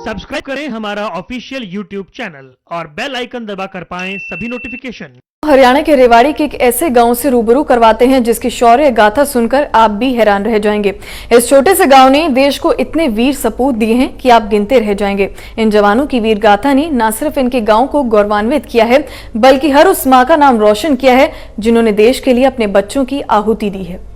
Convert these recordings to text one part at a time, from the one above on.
Subscribe करें हमारा official YouTube channel और बेल आइकन दबाकर पाएं सभी नोटिफिकेशन। हरियाणा के रेवाड़ी के एक ऐसे गांव से रूबरू करवाते हैं जिसकी शौर्य गाथा सुनकर आप भी हैरान रह जाएंगे। इस छोटे से गांव ने देश को इतने वीर सपूत दिए हैं कि आप गिनते रह जाएंगे। इन जवानों की वीर गाथा ने न सिर्फ इनके गांव को गौरवान्वित किया है बल्कि हर उस मां का नाम रोशन किया है जिन्होंने देश के लिए अपने बच्चों की आहुति दी है।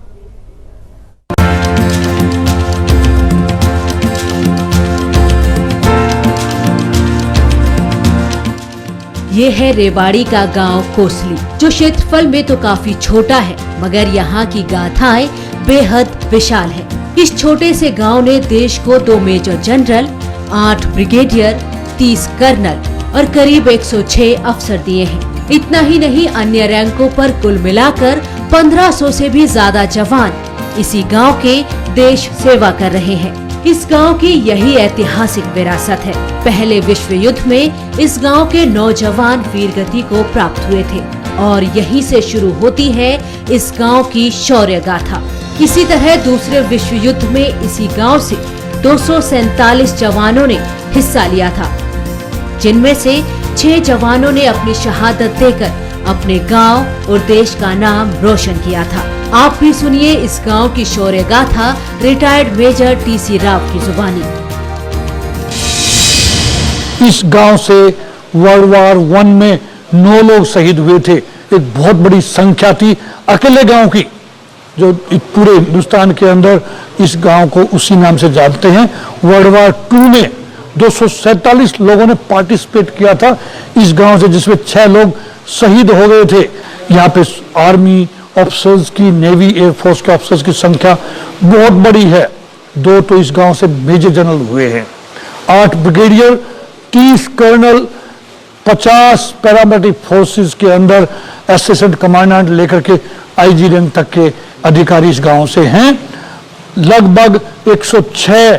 ये है रेवाड़ी का गांव कोसली, जो क्षेत्रफल में तो काफी छोटा है मगर यहाँ की गाथाएं बेहद विशाल है। इस छोटे से गांव ने देश को 2 मेजर जनरल, 8 ब्रिगेडियर, 30 कर्नल और करीब 106 अफसर दिए हैं। इतना ही नहीं, अन्य रैंकों पर कुल मिलाकर 1500 से भी ज्यादा जवान इसी गांव के देश सेवा कर रहे हैं। इस गांव की यही ऐतिहासिक विरासत है। पहले विश्व युद्ध में इस गांव के नौजवान वीरगति को प्राप्त हुए थे और यहीं से शुरू होती है इस गांव की शौर्य गाथा। इसी तरह दूसरे विश्व युद्ध में इसी गांव से 247 जवानों ने हिस्सा लिया था, जिनमें से 6 जवानों ने अपनी शहादत देकर अपने गांव और देश का नाम रोशन किया था। आप भी सुनिए इस गांव की शौर्य गाथा रिटायर्ड मेजर टीसी राव की जुबानी। इस गांव से वर्ल्ड वार 1 में 9 लोग शहीद हुए थे। एक बहुत बड़ी संख्या थी अकेले गांव की, जो पूरे हिंदुस्तान के अंदर इस गांव को उसी नाम से जानते हैं। वर्ल्ड वार 2 में 247 लोगों ने पार्टिसिपेट किया था इस गांव से, जिसमें 6 लोग शहीद हो गए थे। यहाँ पे आर्मी ऑफिसर्स की, नेवी एयरफोर्स के ऑफिसर्स की संख्या बहुत बड़ी है। 2 तो इस गांव से मेजर जनरल हुए हैं, 8 ब्रिगेडियर, 30 कर्नल, 50 पैरामिलिट्री फोर्सेस के अंदर असिस्टेंट कमांडेंट लेकर के आईजी रैंक तक के अधिकारी इस गांव से हैं। लगभग 106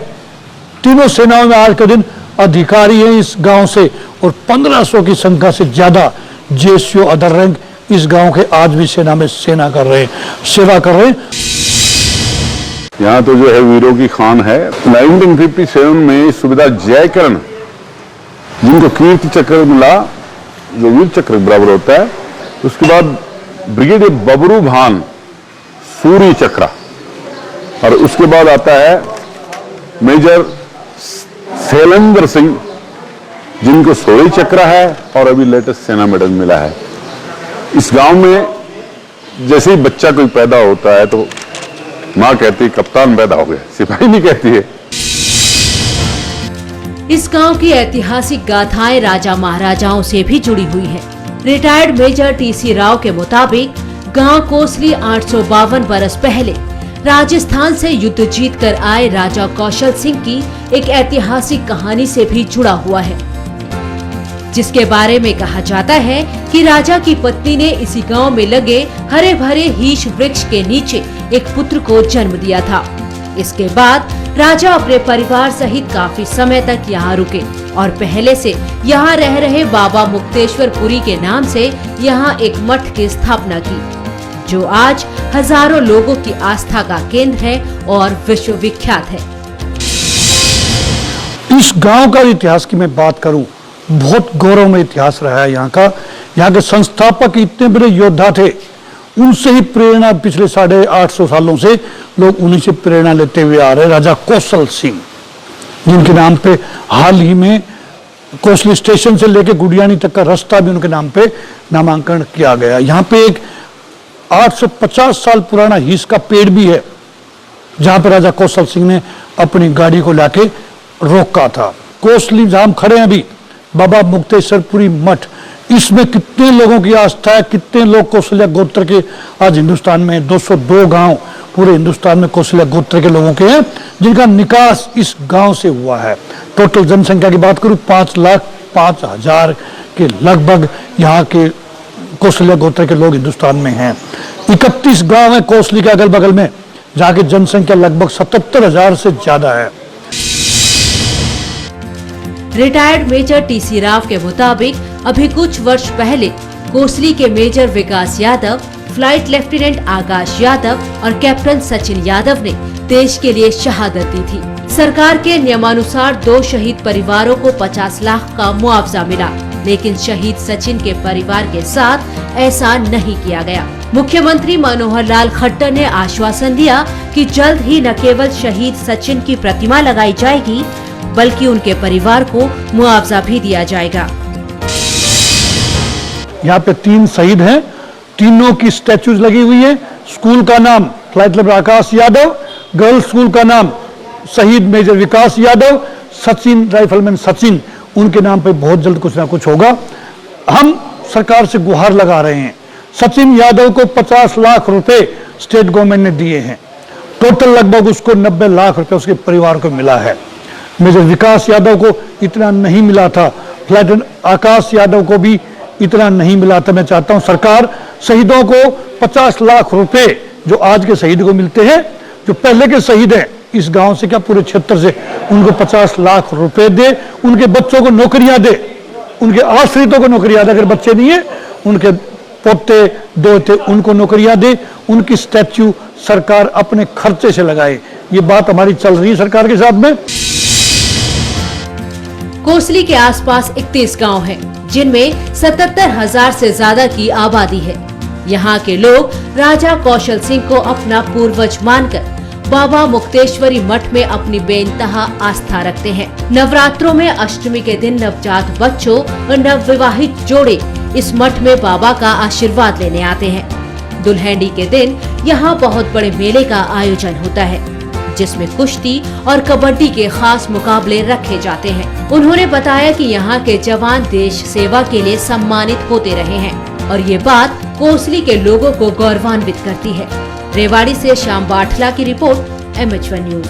तीनों सेनाओं में आज के दिन अधिकारी हैं इस गांव से और 1500 की संख्या से ज्यादा जेसीओ अदर रैंक इस गांव के आज भी सेना में सेवा कर रहे हैं। यहाँ तो जो है वीरों की खान है। 1957 में सुविधा जयकरण, जिनको कीर्ति चक्र मिला, जो वीर चक्र बराबर होता है, उसके बाद ब्रिगेडियर बबरू भान सूर्य चक्र, और उसके बाद आता है मेजर शैलेंद्र सिंह, जिनको सूर्य चक्र है और अभी लेटेस्ट सेना मेडल मिला है। इस गांव में जैसे ही बच्चा कोई पैदा होता है तो मां कहती है कप्तान पैदा हो गया, सिपाही नहीं कहती है। इस गांव की ऐतिहासिक गाथाएं राजा महाराजाओं से भी जुड़ी हुई हैं। रिटायर्ड मेजर टीसी राव के मुताबिक गांव कोसली 852 बरस पहले राजस्थान से युद्ध जीतकर आए राजा कौशल सिंह की एक ऐतिहासिक कहानी से भी जुड़ा हुआ है, जिसके बारे में कहा जाता है कि राजा की पत्नी ने इसी गांव में लगे हरे भरे हीश वृक्ष के नीचे एक पुत्र को जन्म दिया था। इसके बाद राजा अपने परिवार सहित काफी समय तक यहाँ रुके और पहले से यहाँ रह रहे बाबा मुक्तेश्वर पुरी के नाम से यहाँ एक मठ की स्थापना की, जो आज हजारों लोगों की आस्था का केंद्र है और विश्व विख्यात है। इस गांव का इतिहास की मैं बात करूं, बहुत गौरवमय इतिहास रहा है यहाँ का। यहाँ के संस्थापक इतने बड़े योद्धा थे, उनसे ही प्रेरणा पिछले 850 सालों से लोग उन्हीं से प्रेरणा लेते हुए आ रहे। राजा कौशल सिंह, जिनके नाम पे हाल ही में कोसली स्टेशन से लेके गुडियानी तक का रास्ता भी उनके नाम पे नामांकन किया गया। यहाँ पे एक 850 साल पुराना हीस का पेड़ भी है, जहां पर राजा कौशल सिंह ने अपनी गाड़ी को लाके रोका था। कोसली जहां हम खड़े हैं अभी, बाबा मुक्तेश्वरपुरी मठ, इसमें कितने लोगों की आस्था है, कितने लोग कौशल्या गोत्र के आज हिंदुस्तान में 202 गांव पूरे हिंदुस्तान में कौशल्या गोत्र के लोगों के हैं, जिनका निकास इस गांव से हुआ है। टोटल जनसंख्या की बात करूं 5,05,000 के लगभग यहाँ के कौशल्या गोत्र के लोग हिंदुस्तान में हैं। 31 गांव है कोसली के अगल बगल में, जहाँ की जनसंख्या लगभग 77,000 से ज्यादा है। रिटायर्ड मेजर टीसी राव के मुताबिक अभी कुछ वर्ष पहले कोसली के मेजर विकास यादव, फ्लाइट लेफ्टिनेंट आकाश यादव और कैप्टन सचिन यादव ने देश के लिए शहादत दी थी। सरकार के नियमानुसार 2 शहीद परिवारों को 50 लाख का मुआवजा मिला, लेकिन शहीद सचिन के परिवार के साथ ऐसा नहीं किया गया। मुख्यमंत्री मनोहर लाल खट्टर ने आश्वासन दिया कि जल्द ही न केवल शहीद सचिन की प्रतिमा लगाई जाएगी, बल्कि उनके परिवार को मुआवजा भी दिया जाएगा। यहाँ पे 3 शहीद हैं, तीनों की स्टैचूज लगी हुई है। स्कूल का नाम फ्लाइट लेफ्टिनेंट आकाश यादव, गर्ल्स स्कूल का नाम शहीद मेजर विकास यादव, सचिन राइफलमैन सचिन, उनके नाम पे बहुत जल्द कुछ ना कुछ होगा। हम सरकार से गुहार लगा रहे हैं। सचिन यादव को 50 लाख रुपए स्टेट गवर्नमेंट ने दिए हैं, टोटल लगभग उसको 90 लाख रुपए उसके परिवार को मिला है। मेजर विकास यादव को इतना नहीं मिला था, फ्लाइट लेफ्टिनेंट आकाश यादव को भी इतना नहीं मिला था। मैं चाहता हूं सरकार शहीदों को 50 लाख रुपए जो आज के शहीद को मिलते हैं, जो पहले के शहीद हैं इस गांव से क्या पूरे क्षेत्र से, उनको 50 लाख रुपए दे, उनके बच्चों को नौकरियां दे, उनके आश्रितों को नौकरियां दे, अगर बच्चे नहीं है उनके पोते दोते उनको नौकरियां दे, उनकी स्टैच्यू सरकार अपने खर्चे से लगाए। ये बात हमारी चल रही है सरकार के साथ में। कोसली के आसपास 31 गांव हैं, जिनमें 77,000 से ज्यादा की आबादी है। यहाँ के लोग राजा कौशल सिंह को अपना पूर्वज मानकर बाबा मुक्तेश्वरी मठ में अपनी बेइंतहा आस्था रखते हैं। नवरात्रों में अष्टमी के दिन नवजात बच्चों और नवविवाहित जोड़े इस मठ में बाबा का आशीर्वाद लेने आते हैं। दुल्हनडी के दिन यहाँ बहुत बड़े मेले का आयोजन होता है, जिसमें कुश्ती और कबड्डी के खास मुकाबले रखे जाते हैं। उन्होंने बताया कि यहाँ के जवान देश सेवा के लिए सम्मानित होते रहे हैं और ये बात कोसली के लोगों को गौरवान्वित करती है। रेवाड़ी से श्याम बाठला की रिपोर्ट, MH1 न्यूज।